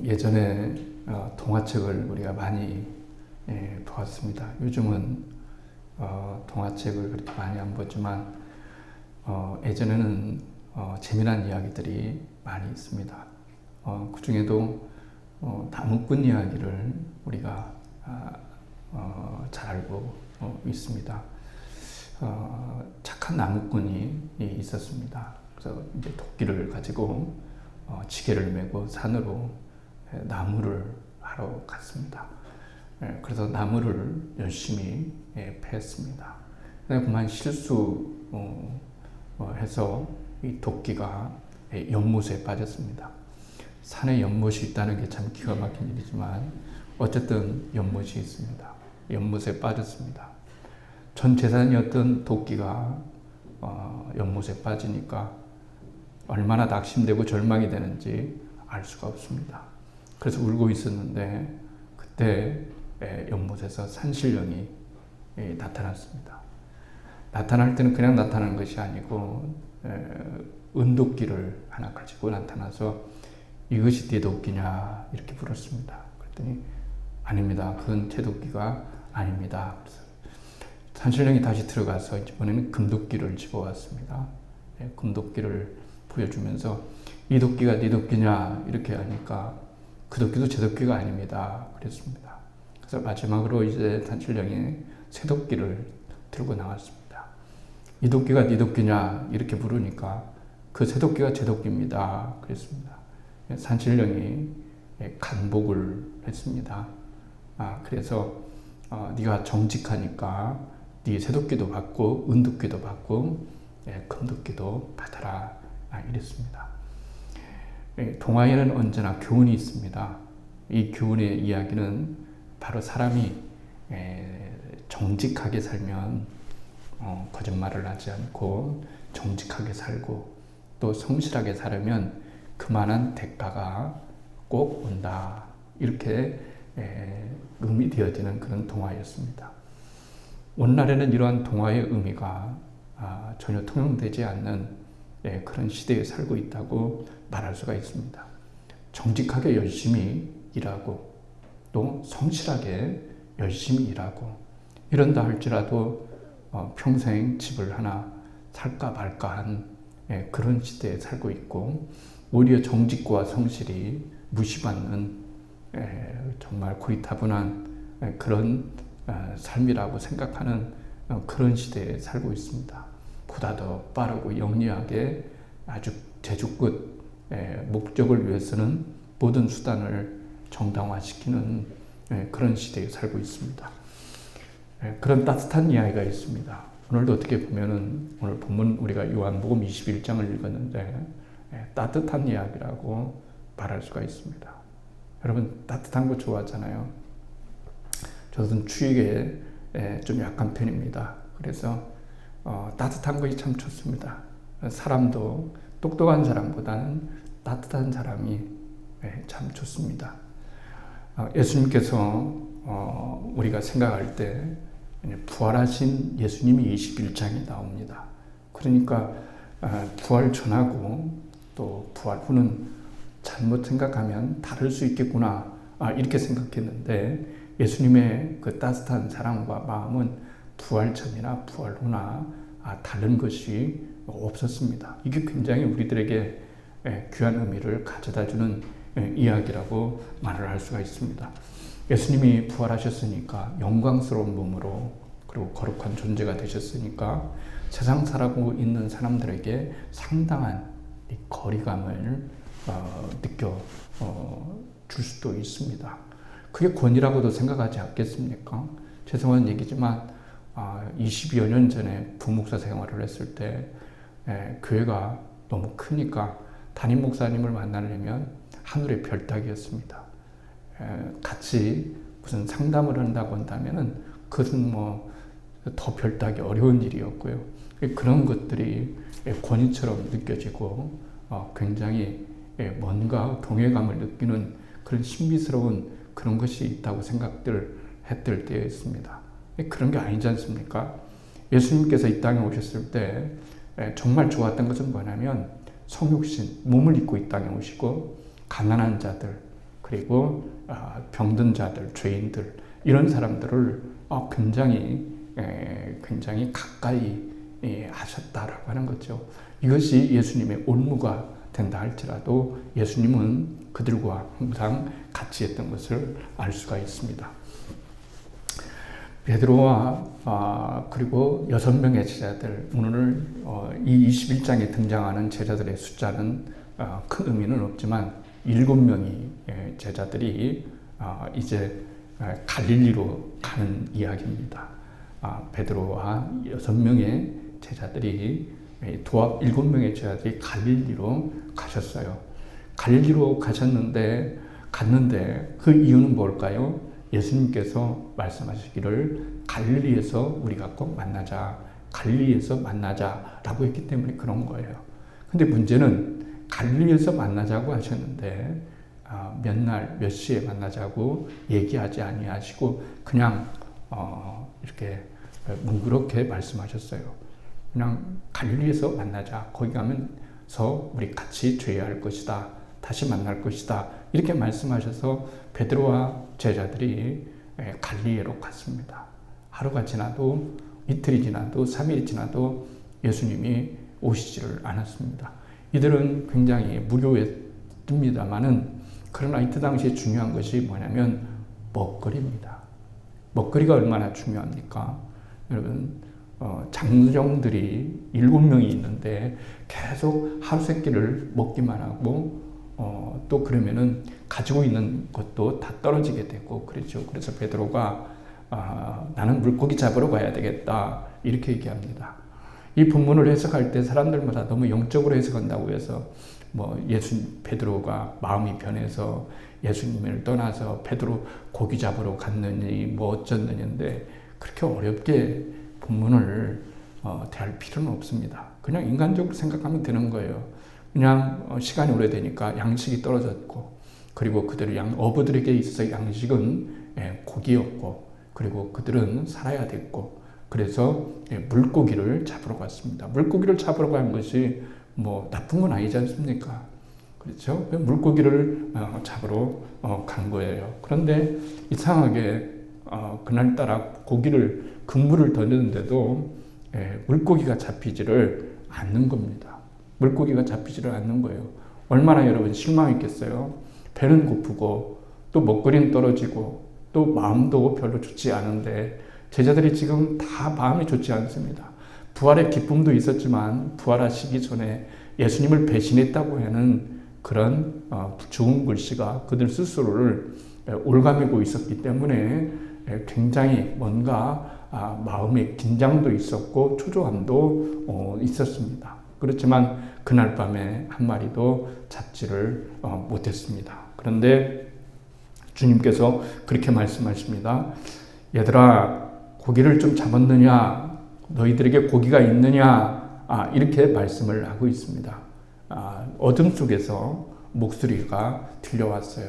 예전에 동화책을 우리가 많이 보았습니다. 요즘은 동화책을 그렇게 많이 안 보지만 예전에는 재미난 이야기들이 많이 있습니다. 그 중에도 나무꾼 이야기를 우리가 잘 알고 있습니다. 착한 나무꾼이 있었습니다. 그래서 이제 도끼를 가지고 지게를 메고 산으로 나무를 하러 갔습니다. 그래서 나무를 열심히 패했습니다. 그만 실수해서 이 도끼가 연못에 빠졌습니다. 산에 연못이 있다는 게 참 기가 막힌 일이지만 어쨌든 연못이 있습니다. 연못에 빠졌습니다. 전 재산이었던 도끼가 연못에 빠지니까 얼마나 낙심되고 절망이 되는지 알 수가 없습니다. 그래서 울고 있었는데 그때 연못에서 산신령이 나타났습니다. 나타날 때는 그냥 나타나는 것이 아니고 은도끼를 하나 가지고 나타나서 이것이 네 도끼냐 이렇게 물었습니다. 그랬더니 아닙니다. 그건 제 도끼가 아닙니다. 그래서 산신령이 다시 들어가서 이번에는 금도끼를 집어왔습니다. 금도끼를 보여주면서 이 도끼가 네 도끼냐 이렇게 하니까 그 도끼도 제 도끼가 아닙니다. 그랬습니다. 그래서 마지막으로 이제 산신령이 새 도끼를 들고 나왔습니다. 이 도끼가 네 도끼냐 이렇게 물으니까 그 새 도끼가 제 도끼입니다. 그랬습니다. 산신령이 간복을 했습니다. 그래서 네가 정직하니까 네 새 도끼도 받고 은도끼도 받고 금도끼도 받아라 이랬습니다. 동화에는 언제나 교훈이 있습니다. 이 교훈의 이야기는 바로 사람이 정직하게 살면 거짓말을 하지 않고 정직하게 살고 또 성실하게 살면 그만한 대가가 꼭 온다. 이렇게 의미되어지는 그런 동화였습니다. 오늘날에는 이러한 동화의 의미가 전혀 통용되지 않는 그런 시대에 살고 있다고 말할 수가 있습니다. 정직하게 열심히 일하고 또 성실하게 열심히 일하고 이런다 할지라도 평생 집을 하나 살까 말까 한 그런 시대에 살고 있고 오히려 정직과 성실이 무시받는 정말 고리타분한 그런 삶이라고 생각하는 그런 시대에 살고 있습니다. 보다 더 빠르고 영리하게 아주 제주끝 목적을 위해서는 모든 수단을 정당화시키는 그런 시대에 살고 있습니다. 그런 따뜻한 이야기가 있습니다. 오늘도 어떻게 보면은 오늘 본문 우리가 요한복음 21장을 읽었는데 따뜻한 이야기라고 말할 수가 있습니다. 여러분 따뜻한 거 좋아하잖아요. 저는 추위에 좀 약한 편입니다. 그래서 따뜻한 것이 참 좋습니다. 사람도 똑똑한 사람보다는 따뜻한 사람이 참 좋습니다. 예수님께서 우리가 생각할 때 부활하신 예수님이 21장에 나옵니다. 그러니까 부활 전하고 또 부활 후는 잘못 생각하면 다를 수 있겠구나 이렇게 생각했는데 예수님의 그 따뜻한 사랑과 마음은 부활 전이나 부활 후나 다른 것이 없었습니다. 이게 굉장히 우리들에게 귀한 의미를 가져다주는 이야기라고 말을 할 수가 있습니다. 예수님이 부활하셨으니까 영광스러운 몸으로 그리고 거룩한 존재가 되셨으니까 세상 살아가고 있는 사람들에게 상당한 거리감을 느껴 줄 수도 있습니다. 그게 권위라고도 생각하지 않겠습니까? 죄송한 얘기지만 20여 년 전에 부목사 생활을 했을 때 교회가 너무 크니까 담임 목사님을 만나려면 하늘의 별 따기였습니다. 같이 무슨 상담을 한다고 한다면은 그것은 뭐 더 별 따기 어려운 일이었고요. 그런 것들이 권위처럼 느껴지고 굉장히 뭔가 동해감을 느끼는 그런 신비스러운 그런 것이 있다고 생각들 했을 때였습니다. 그런 게 아니지 않습니까? 예수님께서 이 땅에 오셨을 때 정말 좋았던 것은 뭐냐면 성육신, 몸을 입고 이 땅에 오시고 가난한 자들, 그리고 병든 자들, 죄인들 이런 사람들을 굉장히 가까이 하셨다라고 하는 거죠. 이것이 예수님의 올무가 된다 할지라도 예수님은 그들과 항상 같이 했던 것을 알 수가 있습니다. 베드로와 그리고 6명의 제자들, 오늘 이 21장에 등장하는 제자들의 숫자는 큰 의미는 없지만 7명의 제자들이 이제 갈릴리로 가는 이야기입니다. 베드로와 6명의 제자들이 도합 7명의 제자들이 갈릴리로 가셨어요. 갈릴리로 갔는데 그 이유는 뭘까요? 예수님께서 말씀하시기를 갈릴리에서 우리가 꼭 만나자, 갈릴리에서 만나자라고 했기 때문에 그런 거예요. 근데 문제는 갈릴리에서 만나자고 하셨는데 몇 날, 몇 시에 만나자고 얘기하지 아니하시고 그냥 이렇게 뭉그렇게 말씀하셨어요. 그냥 갈릴리에서 만나자. 거기 가면서 우리 같이 죄할 것이다. 다시 만날 것이다. 이렇게 말씀하셔서 베드로와 제자들이 갈릴리로 갔습니다. 하루가 지나도 이틀이 지나도 3일이 지나도 예수님이 오시지를 않았습니다. 이들은 굉장히 무료했습니다만은 그러나 이때 당시에 중요한 것이 뭐냐면 먹거리입니다. 먹거리가 얼마나 중요합니까? 여러분 장정들이 7명이 있는데 계속 하루 세 끼를 먹기만 하고 또 그러면은 가지고 있는 것도 다 떨어지게 되고 그렇죠. 그래서 베드로가 나는 물고기 잡으러 가야 되겠다 이렇게 얘기합니다. 이 본문을 해석할 때 사람들마다 너무 영적으로 해석한다고 해서 베드로가 마음이 변해서 예수님을 떠나서 베드로 고기 잡으러 갔느니 어쩌느냐인데 그렇게 어렵게 본문을 대할 필요는 없습니다. 그냥 인간적으로 생각하면 되는 거예요. 그냥 시간이 오래되니까 양식이 떨어졌고 그리고 어부들에게 있어서 양식은 고기였고 그리고 그들은 살아야 됐고 그래서 물고기를 잡으러 갔습니다. 물고기를 잡으러 간 것이 나쁜 건 아니지 않습니까? 그렇죠? 물고기를 잡으러 간 거예요. 그런데 이상하게 그날따라 그물을 던졌는데도 물고기가 잡히지를 않는 겁니다. 물고기가 잡히지를 않는 거예요. 얼마나 여러분 실망했겠어요? 배는 고프고 또 먹거리는 떨어지고 또 마음도 별로 좋지 않은데 제자들이 지금 다 마음이 좋지 않습니다. 부활의 기쁨도 있었지만 부활하시기 전에 예수님을 배신했다고 하는 그런 죽은 글씨가 그들 스스로를 올가매고 있었기 때문에 굉장히 뭔가 마음에 긴장도 있었고 초조함도 있었습니다. 그렇지만 그날 밤에 한 마리도 잡지를 못했습니다. 그런데 주님께서 그렇게 말씀하십니다. 얘들아 고기를 좀 잡았느냐? 너희들에게 고기가 있느냐? 이렇게 말씀을 하고 있습니다. 어둠 속에서 목소리가 들려왔어요.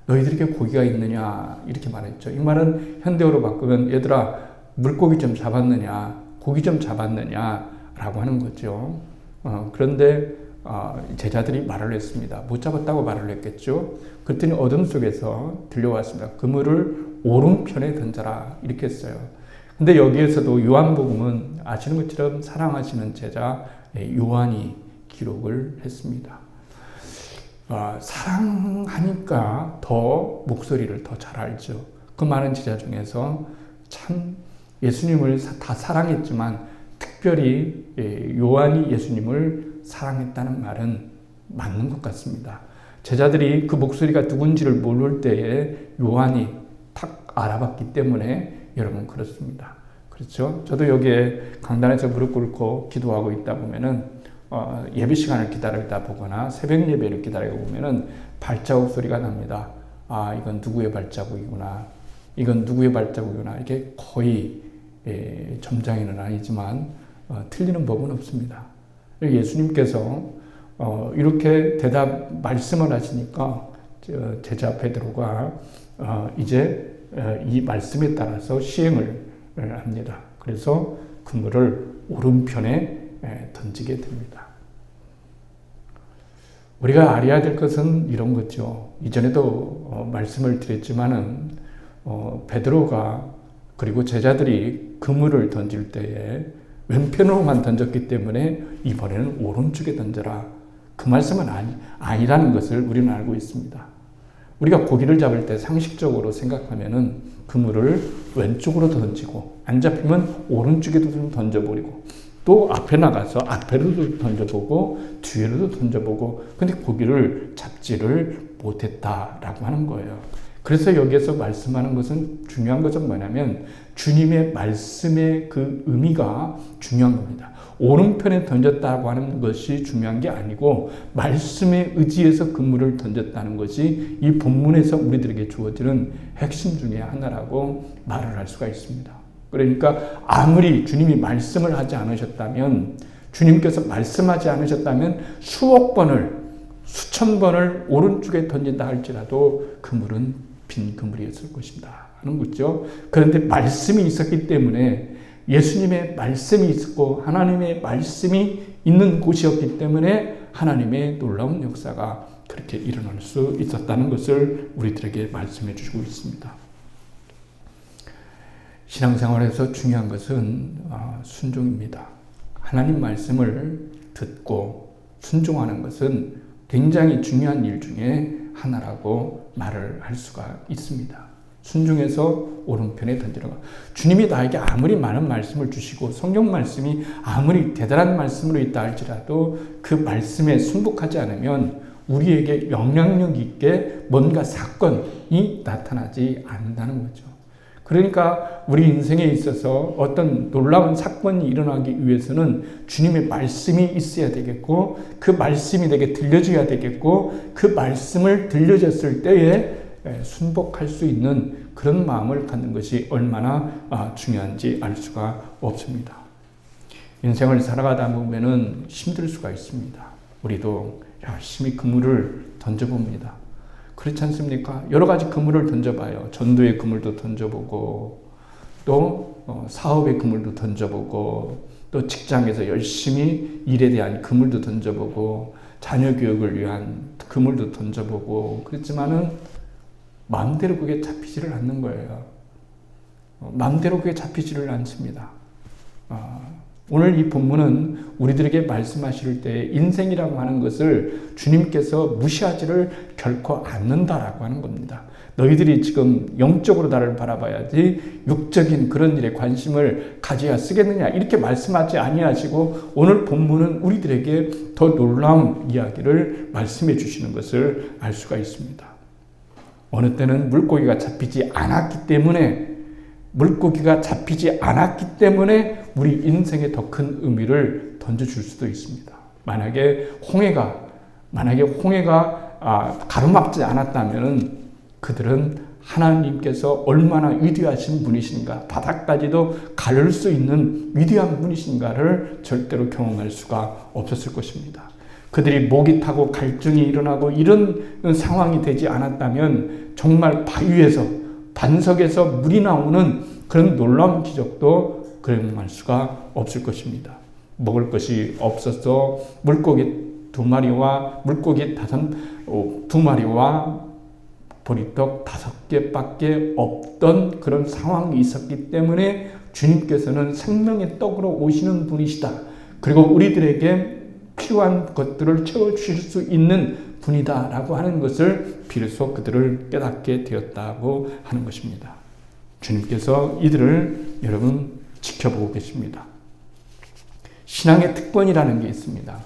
너희들에게 고기가 있느냐? 이렇게 말했죠. 이 말은 현대어로 바꾸면 얘들아 물고기 좀 잡았느냐? 고기 좀 잡았느냐? 라고 하는 거죠. 그런데 제자들이 말을 했습니다. 못 잡았다고 말을 했겠죠. 그랬더니 어둠 속에서 들려왔습니다. 그물을 오른편에 던져라 이렇게 했어요. 근데 여기에서도 요한복음은 아시는 것처럼 사랑하시는 제자 요한이 기록을 했습니다. 사랑하니까 더 목소리를 더 잘 알죠. 그 많은 제자 중에서 참 예수님을 다 사랑했지만 특별히 요한이 예수님을 사랑했다는 말은 맞는 것 같습니다. 제자들이 그 목소리가 누군지를 모를 때에 요한이 탁 알아봤기 때문에 여러분 그렇습니다. 그렇죠? 저도 여기에 강단에서 무릎 꿇고 기도하고 있다 보면은 예배 시간을 기다리다 보거나 새벽 예배를 기다리다 보면은 발자국 소리가 납니다. 이건 누구의 발자국이구나. 이건 누구의 발자국이구나. 이게 거의 점장이는 아니지만 틀리는 법은 없습니다. 예수님께서 이렇게 말씀을 하시니까 제자 베드로가 이제 이 말씀에 따라서 시행을 합니다. 그래서 그물을 오른편에 던지게 됩니다. 우리가 알아야 될 것은 이런 거죠. 이전에도 말씀을 드렸지만은 베드로가 그리고 제자들이 그물을 던질 때에 왼편으로만 던졌기 때문에 이번에는 오른쪽에 던져라. 그 말씀은 아니라는 것을 우리는 알고 있습니다. 우리가 고기를 잡을 때 상식적으로 생각하면은 그물을 왼쪽으로 던지고 안 잡히면 오른쪽에도 좀 던져버리고 또 앞에 나가서 앞에로도 던져보고 뒤에로도 던져보고 근데 고기를 잡지를 못했다라고 하는 거예요. 그래서 여기에서 말씀하는 것은 중요한 것은 뭐냐면 주님의 말씀의 그 의미가 중요한 겁니다. 오른편에 던졌다고 하는 것이 중요한 게 아니고 말씀에 의지해서 그물을 던졌다는 것이 이 본문에서 우리들에게 주어지는 핵심 중에 하나라고 말을 할 수가 있습니다. 그러니까 아무리 주님이 말씀을 하지 않으셨다면 주님께서 말씀하지 않으셨다면 수억 번을 수천 번을 오른쪽에 던진다 할지라도 그물은 빈 그물이었을 것입니다 하는 거죠. 그런데 말씀이 있었기 때문에 예수님의 말씀이 있었고 하나님의 말씀이 있는 곳이었기 때문에 하나님의 놀라운 역사가 그렇게 일어날 수 있었다는 것을 우리들에게 말씀해 주시고 있습니다. 신앙생활에서 중요한 것은 순종입니다. 하나님 말씀을 듣고 순종하는 것은 굉장히 중요한 일 중에 하나라고 말을 할 수가 있습니다. 순종해서 오른편에 던지는 것. 주님이 나에게 아무리 많은 말씀을 주시고 성경 말씀이 아무리 대단한 말씀으로 있다 할지라도 그 말씀에 순복하지 않으면 우리에게 영향력 있게 뭔가 사건이 나타나지 않는다는 거죠. 그러니까 우리 인생에 있어서 어떤 놀라운 사건이 일어나기 위해서는 주님의 말씀이 있어야 되겠고 그 말씀이 내게 들려줘야 되겠고 그 말씀을 들려줬을 때에 순복할 수 있는 그런 마음을 갖는 것이 얼마나 중요한지 알 수가 없습니다. 인생을 살아가다 보면은 힘들 수가 있습니다. 우리도 열심히 그물을 던져봅니다. 그렇지 않습니까? 여러 가지 그물을 던져봐요. 전도의 그물도 던져보고 또 사업의 그물도 던져보고 또 직장에서 열심히 일에 대한 그물도 던져보고 자녀 교육을 위한 그물도 던져보고 그렇지만은 마음대로 그게 잡히지를 않는 거예요. 마음대로 그게 잡히지를 않습니다. 오늘 이 본문은 우리들에게 말씀하실 때 인생이라고 하는 것을 주님께서 무시하지를 결코 않는다라고 하는 겁니다. 너희들이 지금 영적으로 나를 바라봐야지 육적인 그런 일에 관심을 가져야 쓰겠느냐 이렇게 말씀하지 아니하시고 오늘 본문은 우리들에게 더 놀라운 이야기를 말씀해 주시는 것을 알 수가 있습니다. 어느 때는 물고기가 잡히지 않았기 때문에 우리 인생에 더 큰 의미를 던져줄 수도 있습니다. 만약에 홍해가 가로막지 않았다면 그들은 하나님께서 얼마나 위대하신 분이신가, 바닥까지도 가를 수 있는 위대한 분이신가를 절대로 경험할 수가 없었을 것입니다. 그들이 목이 타고 갈증이 일어나고 이런 상황이 되지 않았다면 정말 바위에서 반석에서 물이 나오는 그런 놀라운 기적도 경험할 수가 없을 것입니다. 먹을 것이 없어서 물고기 2마리와 물고기 2마리와 보리떡 5개밖에 없던 그런 상황이 있었기 때문에 주님께서는 생명의 떡으로 오시는 분이시다. 그리고 우리들에게 필요한 것들을 채워주실 수 있는 분이다라고 하는 것을 비로소 그들을 깨닫게 되었다고 하는 것입니다. 주님께서 이들을 여러분 지켜보고 계십니다. 신앙의 특권이라는 게 있습니다.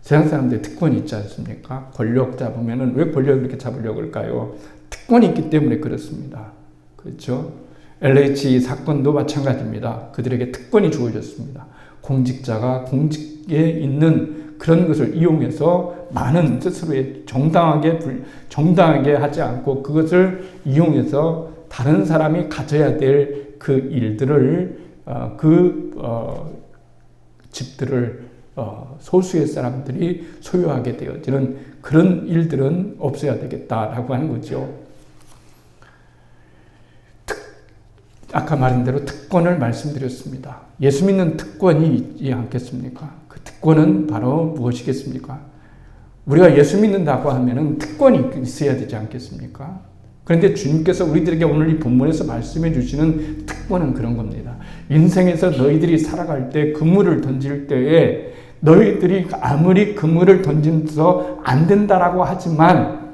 세상 사람들의 특권이 있지 않습니까? 권력 잡으면은 왜 권력을 이렇게 잡으려고 할까요? 특권이 있기 때문에 그렇습니다. 그렇죠? LH 사건도 마찬가지입니다. 그들에게 특권이 주어졌습니다. 공직자가 공직에 있는 그런 것을 이용해서 많은 스스로의 정당하게 하지 않고 그것을 이용해서 다른 사람이 가져야 될 그 일들을 집들을 소수의 사람들이 소유하게 되어지는 그런 일들은 없어야 되겠다라고 하는 거죠. 아까 말한 대로 특권을 말씀드렸습니다. 예수 믿는 특권이 있지 않겠습니까? 그 특권은 바로 무엇이겠습니까? 우리가 예수 믿는다고 하면은 특권이 있어야 되지 않겠습니까? 그런데 주님께서 우리들에게 오늘 이 본문에서 말씀해 주시는 특권은 그런 겁니다. 인생에서 너희들이 살아갈 때 그물을 던질 때에 너희들이 아무리 그물을 던져서 안 된다라고 하지만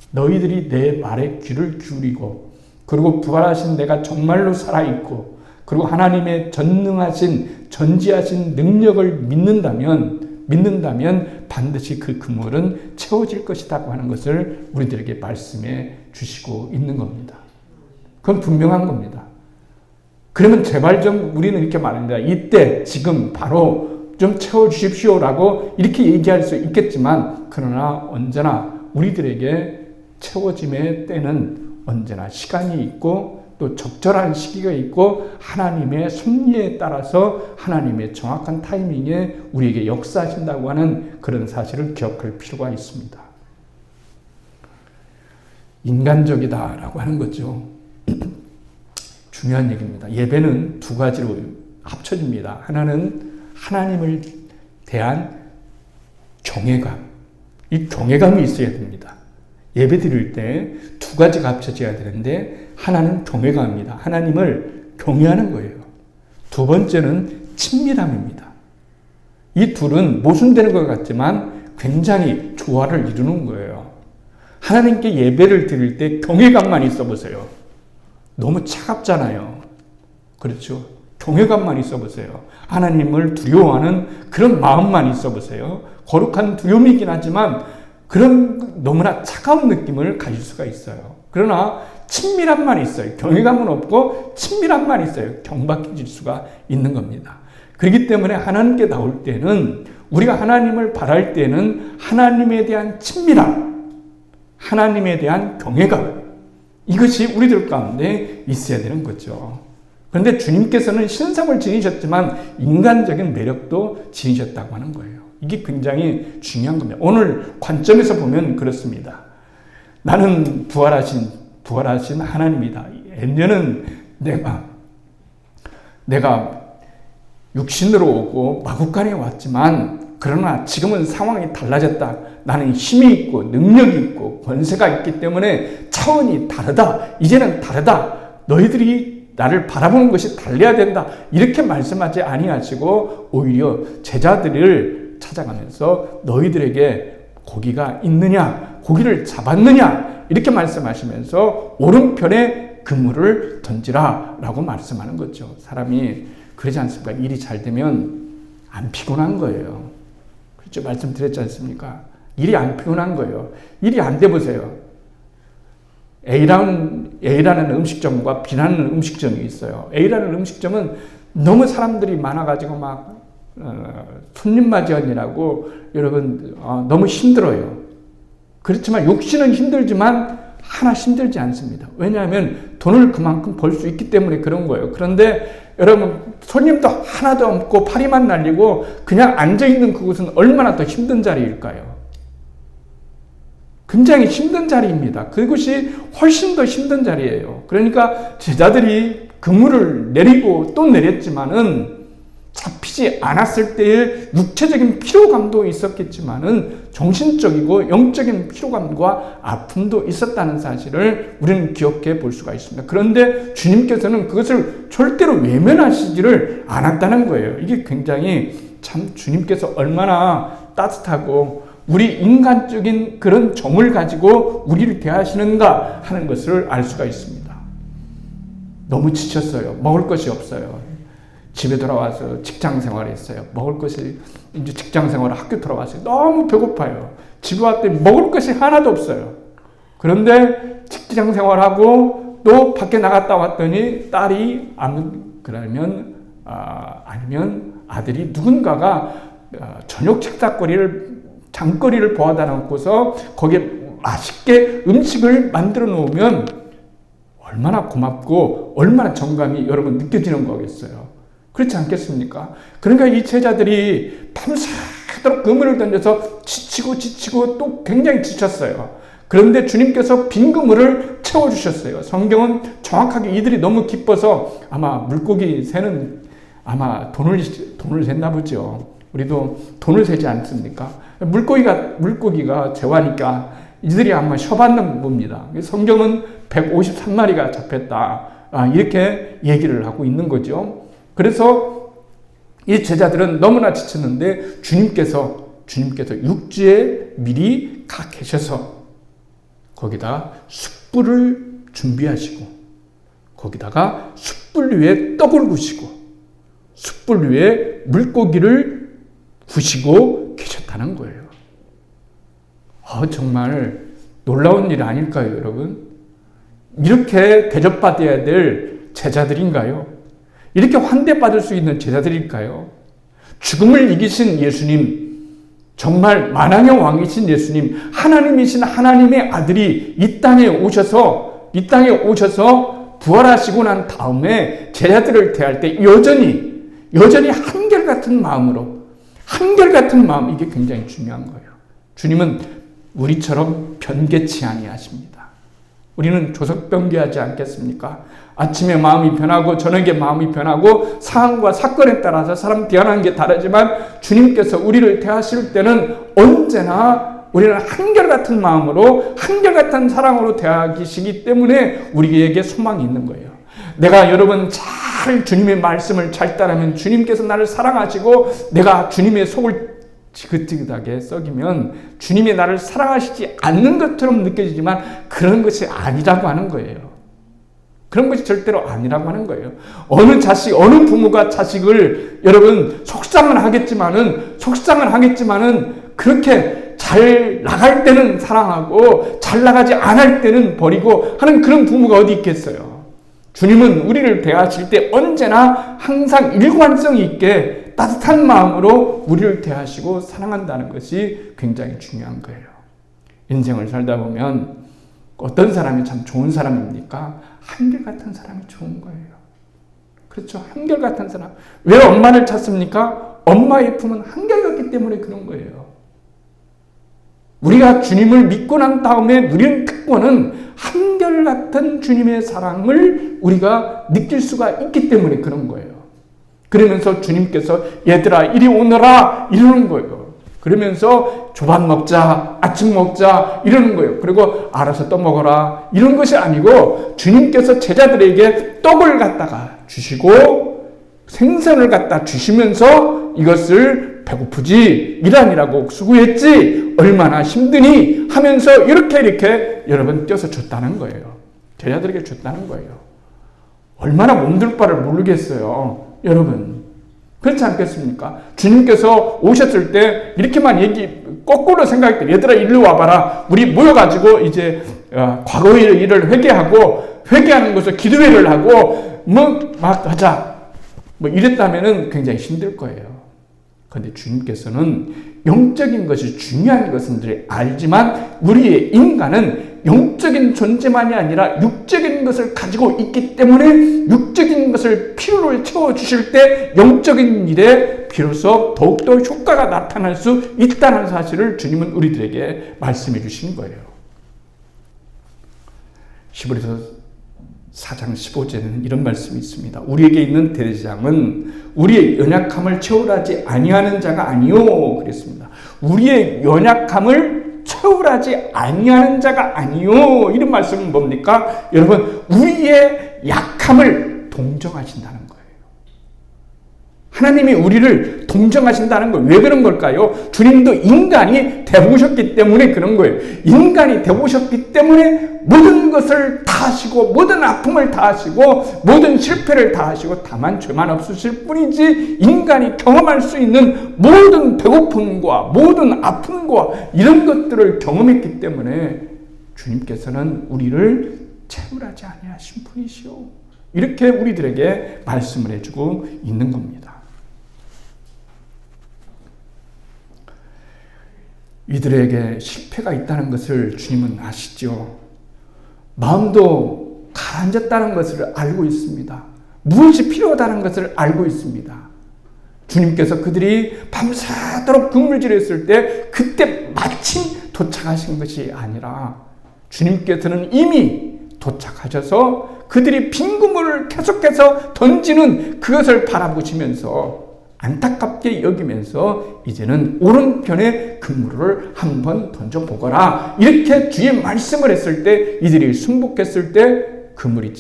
너희들이 내 말에 귀를 기울이고 그리고 부활하신 내가 정말로 살아있고 그리고 하나님의 전능하신 전지하신 능력을 믿는다면 반드시 그 그물은 채워질 것이라고 하는 것을 우리들에게 말씀해 주시고 있는 겁니다. 그건 분명한 겁니다. 그러면 제발 좀 우리는 이렇게 말합니다. 이때 지금 바로 좀 채워주십시오라고 이렇게 얘기할 수 있겠지만 그러나 언제나 우리들에게 채워짐의 때는 언제나 시간이 있고 또 적절한 시기가 있고 하나님의 섭리에 따라서 하나님의 정확한 타이밍에 우리에게 역사하신다고 하는 그런 사실을 기억할 필요가 있습니다. 인간적이다라고 하는 거죠. 중요한 얘기입니다. 예배는 두 가지로 합쳐집니다. 하나는 하나님을 대한 경외감. 이 경외감이 있어야 됩니다. 예배 드릴 때 두 가지가 합쳐져야 되는데 하나는 경외감입니다. 하나님을 경외하는 거예요. 두 번째는 친밀함입니다. 이 둘은 모순되는 것 같지만 굉장히 조화를 이루는 거예요. 하나님께 예배를 드릴 때 경외감만 있어 보세요. 너무 차갑잖아요. 그렇죠? 경외감만 있어 보세요. 하나님을 두려워하는 그런 마음만 있어 보세요. 거룩한 두려움이긴 하지만 그런 너무나 차가운 느낌을 가질 수가 있어요. 그러나 친밀함만 있어요. 경외감은 없고 친밀함만 있어요. 경박해질 수가 있는 겁니다. 그렇기 때문에 하나님께 나올 때는 우리가 하나님을 바랄 때는 하나님에 대한 친밀함, 하나님에 대한 경외감 이것이 우리들 가운데 있어야 되는 거죠. 그런데 주님께서는 신성을 지니셨지만 인간적인 매력도 지니셨다고 하는 거예요. 이게 굉장히 중요한 겁니다. 오늘 관점에서 보면 그렇습니다. 나는 부활하신 하나님이다. 예전에는 내가 육신으로 오고 마구간에 왔지만 그러나 지금은 상황이 달라졌다. 나는 힘이 있고 능력이 있고 권세가 있기 때문에 차원이 다르다. 이제는 다르다. 너희들이 나를 바라보는 것이 달라야 된다. 이렇게 말씀하지 아니하시고 오히려 제자들을 찾아가면서 너희들에게 고기가 있느냐, 고기를 잡았느냐 이렇게 말씀하시면서 오른편에 그물을 던지라 라고 말씀하는 거죠. 사람이 그러지 않습니까? 일이 잘 되면 안 피곤한 거예요. 그렇죠? 말씀드렸지 않습니까? 일이 안 피곤한 거예요. 일이 안 돼 보세요. A라는 음식점과 B라는 음식점이 있어요. A라는 음식점은 너무 사람들이 많아가지고 막 손님 맞이하느라고 여러분 너무 힘들어요. 그렇지만 욕심은 힘들지만 하나 힘들지 않습니다. 왜냐하면 돈을 그만큼 벌 수 있기 때문에 그런 거예요. 그런데 여러분 손님도 하나도 없고 파리만 날리고 그냥 앉아있는 그곳은 얼마나 더 힘든 자리일까요? 굉장히 힘든 자리입니다. 그것이 훨씬 더 힘든 자리예요. 그러니까 제자들이 그물을 내리고 또 내렸지만은 잡히지 않았을 때의 육체적인 피로감도 있었겠지만은 정신적이고 영적인 피로감과 아픔도 있었다는 사실을 우리는 기억해 볼 수가 있습니다. 그런데 주님께서는 그것을 절대로 외면하시지를 않았다는 거예요. 이게 굉장히 참 주님께서 얼마나 따뜻하고 우리 인간적인 그런 정을 가지고 우리를 대하시는가 하는 것을 알 수가 있습니다. 너무 지쳤어요. 먹을 것이 없어요. 집에 돌아와서 직장 생활했어요. 먹을 것이 이제 직장 생활 학교 돌아왔어요. 너무 배고파요. 집에 왔더니 먹을 것이 하나도 없어요. 그런데 직장 생활하고 또 밖에 나갔다 왔더니 딸이 아니면 아들이 누군가가 저녁 장거리를 보아다 놓고서 거기에 맛있게 음식을 만들어 놓으면 얼마나 고맙고 얼마나 정감이 여러분 느껴지는 거겠어요. 그렇지 않겠습니까? 그러니까 이 제자들이 밤새도록 그물을 던져서 지치고 또 굉장히 지쳤어요. 그런데 주님께서 빈 그물을 채워주셨어요. 성경은 정확하게 이들이 너무 기뻐서 아마 물고기 새는 아마 돈을 샜나 보죠. 우리도 돈을 세지 않습니까? 물고기가 재화니까 이들이 아마 셔받는 겁니다. 성경은 153마리가 잡혔다. 이렇게 얘기를 하고 있는 거죠. 그래서 이 제자들은 너무나 지쳤는데 주님께서 육지에 미리 가 계셔서 거기다 숯불을 준비하시고 거기다가 숯불 위에 떡을 구시고 숯불 위에 물고기를 구시고 계셨다는 거예요. 정말 놀라운 일 아닐까요, 여러분? 이렇게 대접받아야 될 제자들인가요? 이렇게 환대받을 수 있는 제자들일까요? 죽음을 이기신 예수님, 정말 만왕의 왕이신 예수님, 하나님이신 하나님의 아들이 이 땅에 오셔서 부활하시고 난 다음에 제자들을 대할 때 여전히 한결같은 마음으로, 한결같은 마음, 이게 굉장히 중요한 거예요. 주님은 우리처럼 변개치 아니하십니다. 우리는 조석변개하지 않겠습니까? 아침에 마음이 변하고 저녁에 마음이 변하고 상황과 사건에 따라서 사람 대하는 게 다르지만 주님께서 우리를 대하실 때는 언제나 우리는 한결같은 마음으로 한결같은 사랑으로 대하시기 때문에 우리에게 소망이 있는 거예요. 내가 여러분 잘 주님의 말씀을 잘 따르면 주님께서 나를 사랑하시고 내가 주님의 속을 지긋지긋하게 썩이면 주님이 나를 사랑하시지 않는 것처럼 느껴지지만 그런 것이 아니라고 하는 거예요. 그런 것이 절대로 아니라고 하는 거예요. 어느 부모가 자식을 여러분 속상은 하겠지만은 그렇게 잘 나갈 때는 사랑하고 잘 나가지 않을 때는 버리고 하는 그런 부모가 어디 있겠어요. 주님은 우리를 대하실 때 언제나 항상 일관성 있게 따뜻한 마음으로 우리를 대하시고 사랑한다는 것이 굉장히 중요한 거예요. 인생을 살다 보면 어떤 사람이 참 좋은 사람입니까? 한결같은 사람이 좋은 거예요. 그렇죠. 한결같은 사람. 왜 엄마를 찾습니까? 엄마의 품은 한결같기 때문에 그런 거예요. 우리가 주님을 믿고 난 다음에 누리는 특권은 한결같은 주님의 사랑을 우리가 느낄 수가 있기 때문에 그런 거예요. 그러면서 주님께서 얘들아 이리 오너라 이러는 거예요. 그러면서 조밥 먹자, 아침 먹자 이러는 거예요. 그리고 알아서 또 먹어라 이런 것이 아니고 주님께서 제자들에게 떡을 갖다가 주시고 생선을 갖다 주시면서 이것을 배고프지 일하느라고 수고했지 얼마나 힘드니 하면서 이렇게 여러분 떼어서 줬다는 거예요. 제자들에게 줬다는 거예요. 얼마나 몸둘 바를 모르겠어요. 여러분 그렇지 않겠습니까? 주님께서 오셨을 때 이렇게만 거꾸로 생각할 때 얘들아 일로 와봐라. 우리 모여가지고 이제 과거의 일을 회개하는 것을 기도회를 하고 막 하자. 이랬다면은 굉장히 힘들 거예요. 그런데 주님께서는 영적인 것이 중요한 것은 알지만 우리의 인간은 영적인 존재만이 아니라 육적인 것을 가지고 있기 때문에 육적인 것을 필요를 채워주실 때 영적인 일에 비로소 더욱더 효과가 나타날 수 있다는 사실을 주님은 우리들에게 말씀해 주신 거예요. 히브리서 4장 15절에는 이런 말씀이 있습니다. 우리에게 있는 대제사장은 우리의 연약함을 채울하지 아니하는 자가 아니요 그랬습니다. 우리의 연약함을 채울하지 아니하는 자가 아니요 이런 말씀은 뭡니까? 여러분 우리의 약함을 동정하신다는 거예요. 하나님이 우리를 동정하신다는 거 왜 그런 걸까요? 주님도 인간이 되보셨기 때문에 그런 거예요. 인간이 되보셨기 때문에 모든 것을 다 하시고 모든 아픔을 다 하시고 모든 실패를 다 하시고 다만 죄만 없으실 뿐이지 인간이 경험할 수 있는 모든 배고픔과 모든 아픔과 이런 것들을 경험했기 때문에 주님께서는 우리를 채울하지 아니하신 분이시오. 이렇게 우리들에게 말씀을 해주고 있는 겁니다. 이들에게 실패가 있다는 것을 주님은 아시죠. 마음도 가라앉았다는 것을 알고 있습니다. 무엇이 필요하다는 것을 알고 있습니다. 주님께서 그들이 밤새도록 근무질했을 때 그때 마침 도착하신 것이 아니라 주님께서는 이미 도착하셔서 그들이 빈 그물을 계속해서 던지는 그것을 바라보시면서 안타깝게 여기면서 이제는 오른편에 그물을 한번 던져보거라. 이렇게 주의 말씀을 했을 때 이들이 순복했을 때 그물이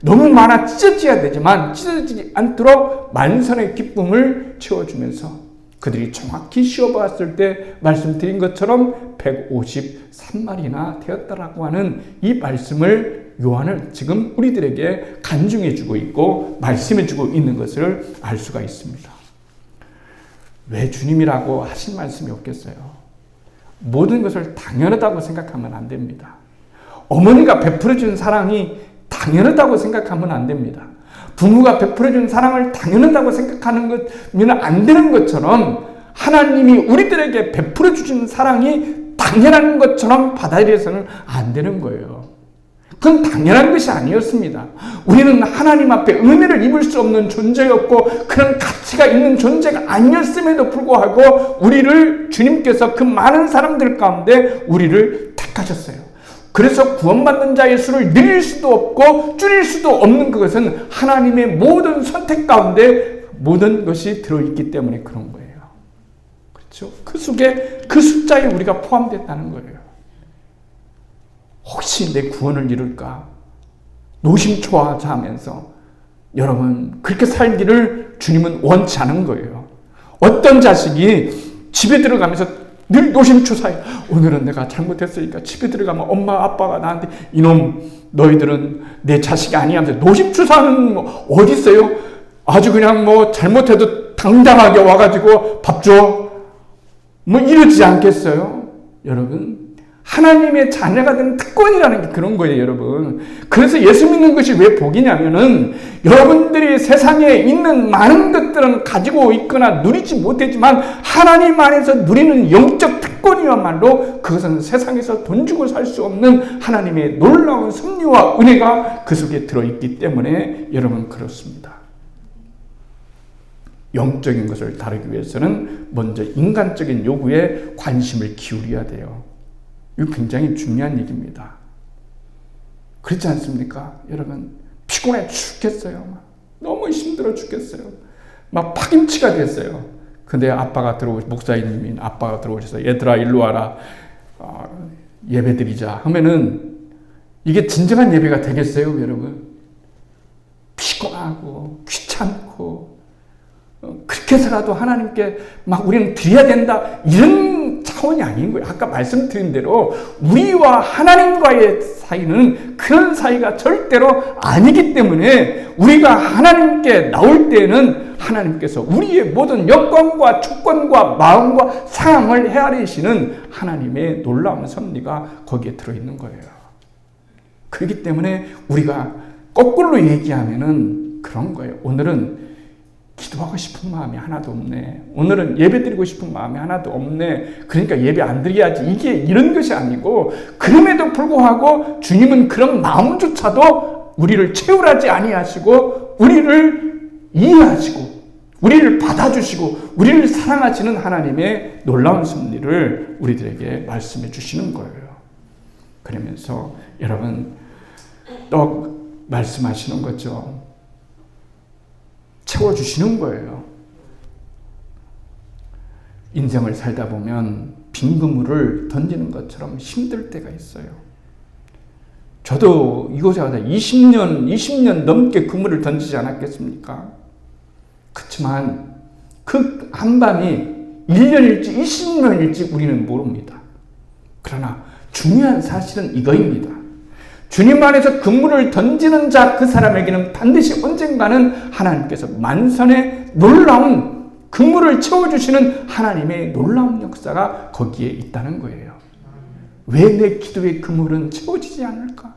너무 많아 찢어져야 되지만 찢어지지 않도록 만선의 기쁨을 채워주면서 그들이 정확히 씌어봤을 때 말씀드린 것처럼 153마리나 되었다라고 하는 이 말씀을 요한은 지금 우리들에게 간증해주고 있고 말씀해주고 있는 것을 알 수가 있습니다. 왜 주님이라고 하신 말씀이 없겠어요? 모든 것을 당연하다고 생각하면 안 됩니다. 어머니가 베풀어준 사랑이 당연하다고 생각하면 안 됩니다. 부모가 베풀어준 사랑을 당연하다고 생각하는 것면 안 되는 것처럼 하나님이 우리들에게 베풀어 주신 사랑이 당연한 것처럼 받아들여서는 안 되는 거예요. 그건 당연한 것이 아니었습니다. 우리는 하나님 앞에 은혜를 입을 수 없는 존재였고 그런 가치가 있는 존재가 아니었음에도 불구하고 우리를 주님께서 그 많은 사람들 가운데 우리를 택하셨어요. 그래서 구원받는 자의 수를 늘릴 수도 없고 줄일 수도 없는 그것은 하나님의 모든 선택 가운데 모든 것이 들어있기 때문에 그런 거예요. 그렇죠? 그 속에 그 숫자에 우리가 포함됐다는 거예요. 혹시 내 구원을 이룰까 노심초사하면서 여러분 그렇게 살기를 주님은 원치 않은 거예요. 어떤 자식이 집에 들어가면서 늘 노심초사해. 오늘은 내가 잘못했으니까 집에 들어가면 엄마 아빠가 나한테 이놈 너희들은 내 자식이 아니야 하면서 노심초사하는 어디 있어요? 아주 그냥 잘못해도 당당하게 와가지고 밥 줘. 이러지 않겠어요? 여러분 하나님의 자녀가 되는 특권이라는 게 그런 거예요, 여러분. 그래서 예수 믿는 것이 왜 복이냐면은 여러분들이 세상에 있는 많은 것들은 가지고 있거나 누리지 못했지만 하나님 안에서 누리는 영적 특권이야말로 그것은 세상에서 돈 주고 살 수 없는 하나님의 놀라운 섭리와 은혜가 그 속에 들어있기 때문에 여러분 그렇습니다. 영적인 것을 다루기 위해서는 먼저 인간적인 요구에 관심을 기울여야 돼요. 이거 굉장히 중요한 얘기입니다. 그렇지 않습니까? 여러분 피곤해 죽겠어요. 너무 힘들어 죽겠어요. 파김치가 됐어요. 근데 목사님이 아빠가 들어오셔서 얘들아 일로 와라. 예배 드리자 하면은 이게 진정한 예배가 되겠어요, 여러분? 피곤하고 귀찮고 그렇게 해서라도 하나님께 우리는 드려야 된다 이런 차원이 아닌 거예요. 아까 말씀드린 대로 우리와 하나님과의 사이는 그런 사이가 절대로 아니기 때문에 우리가 하나님께 나올 때는 하나님께서 우리의 모든 여건과 조건과 마음과 상황을 헤아리시는 하나님의 놀라운 섭리가 거기에 들어있는 거예요. 그렇기 때문에 우리가 거꾸로 얘기하면은 그런 거예요. 오늘은 기도하고 싶은 마음이 하나도 없네. 오늘은 예배 드리고 싶은 마음이 하나도 없네. 그러니까 예배 안 드려야지. 이게 이런 것이 아니고 그럼에도 불구하고 주님은 그런 마음조차도 우리를 채울하지 아니하시고 우리를 이해하시고 우리를 받아주시고 우리를 사랑하시는 하나님의 놀라운 섭리를 우리들에게 말씀해 주시는 거예요. 그러면서 여러분 또 말씀하시는 거죠. 채워주시는 거예요. 인생을 살다 보면 빈 그물을 던지는 것처럼 힘들 때가 있어요. 저도 이곳에 와서 20년 넘게 그물을 던지지 않았겠습니까? 그렇지만 그 한밤이 1년일지 20년일지 우리는 모릅니다. 그러나 중요한 사실은 이거입니다. 주님 안에서 그물을 던지는 자 그 사람에게는 반드시 언젠가는 하나님께서 만선의 놀라운 그물을 채워주시는 하나님의 놀라운 역사가 거기에 있다는 거예요. 왜 내 기도의 그물은 채워지지 않을까?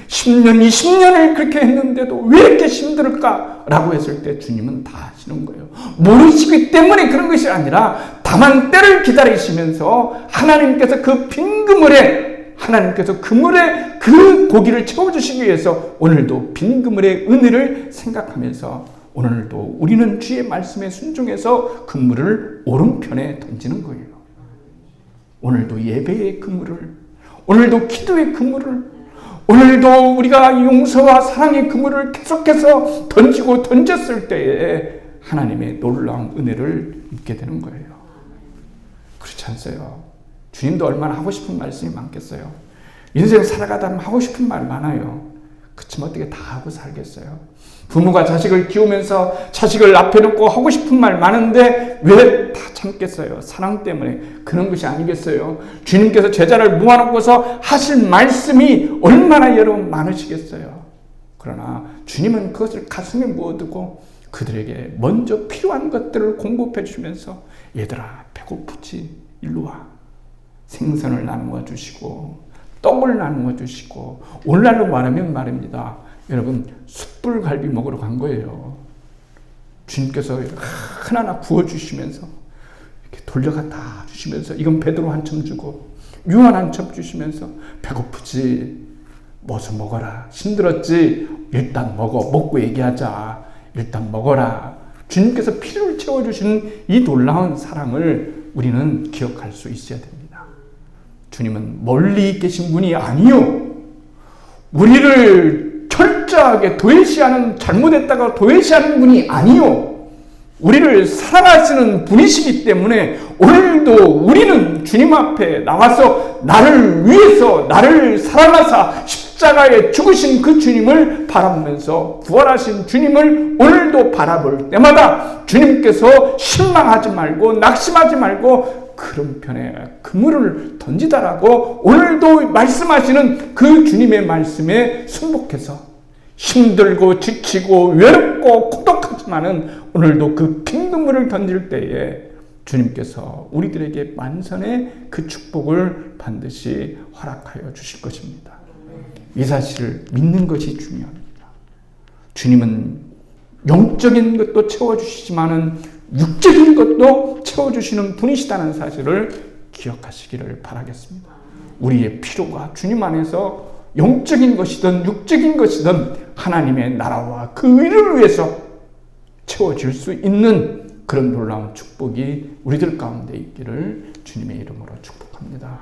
10년, 20년을 그렇게 했는데도 왜 이렇게 힘들까? 라고 했을 때 주님은 다 아시는 거예요. 모르시기 때문에 그런 것이 아니라 다만 때를 기다리시면서 하나님께서 그 빈 그물에 하나님께서 그물에 그 고기를 채워주시기 위해서 오늘도 빈 그물의 은혜를 생각하면서 오늘도 우리는 주의 말씀에 순종해서 그물을 오른편에 던지는 거예요. 오늘도 예배의 그물을, 오늘도 기도의 그물을, 오늘도 우리가 용서와 사랑의 그물을 계속해서 던지고 던졌을 때에 하나님의 놀라운 은혜를 입게 되는 거예요. 그렇지 않으세요? 주님도 얼마나 하고 싶은 말씀이 많겠어요. 인생 살아가다 보면 하고 싶은 말 많아요. 그치만 어떻게 다 하고 살겠어요? 부모가 자식을 키우면서 자식을 앞에 놓고 하고 싶은 말 많은데 왜 다 참겠어요? 사랑 때문에 그런 것이 아니겠어요? 주님께서 제자를 모아놓고서 하실 말씀이 얼마나 여러분 많으시겠어요? 그러나 주님은 그것을 가슴에 묻어두고 그들에게 먼저 필요한 것들을 공급해 주면서 얘들아 배고프지? 일로 와. 생선을 나누어 주시고 떡을 나누어 주시고 오늘날로 말하면 말입니다. 여러분 숯불갈비 먹으러 간 거예요. 주님께서 하나하나 구워주시면서 이렇게 돌려갖다 주시면서 이건 베드로 한 점 주고 유한 한 점 주시면서 배고프지? 어서 먹어라. 힘들었지? 일단 먹고 얘기하자. 일단 먹어라. 주님께서 필요를 채워주시는 이 놀라운 사랑을 우리는 기억할 수 있어야 됩니다. 주님은 멀리 계신 분이 아니요. 우리를 철저하게 도외시하는, 잘못했다가 도외시하는 분이 아니요. 우리를 사랑하시는 분이시기 때문에 오늘도 우리는 주님 앞에 나와서 나를 위해서 나를 사랑하사 십자가에 죽으신 그 주님을 바라보면서 부활하신 주님을 오늘도 바라볼 때마다 주님께서 실망하지 말고 낙심하지 말고 그런 편에 그물을 던지다라고 오늘도 말씀하시는 그 주님의 말씀에 순복해서 힘들고 지치고 외롭고 고독하지만은 오늘도 그 긴 그물을 던질 때에 주님께서 우리들에게 만선의 그 축복을 반드시 허락하여 주실 것입니다. 이 사실을 믿는 것이 중요합니다. 주님은 영적인 것도 채워주시지만은 육적인 것도 채워주시는 분이시다는 사실을 기억하시기를 바라겠습니다. 우리의 필요가 주님 안에서 영적인 것이든 육적인 것이든 하나님의 나라와 그 의를 위해서 채워질 수 있는 그런 놀라운 축복이 우리들 가운데 있기를 주님의 이름으로 축복합니다.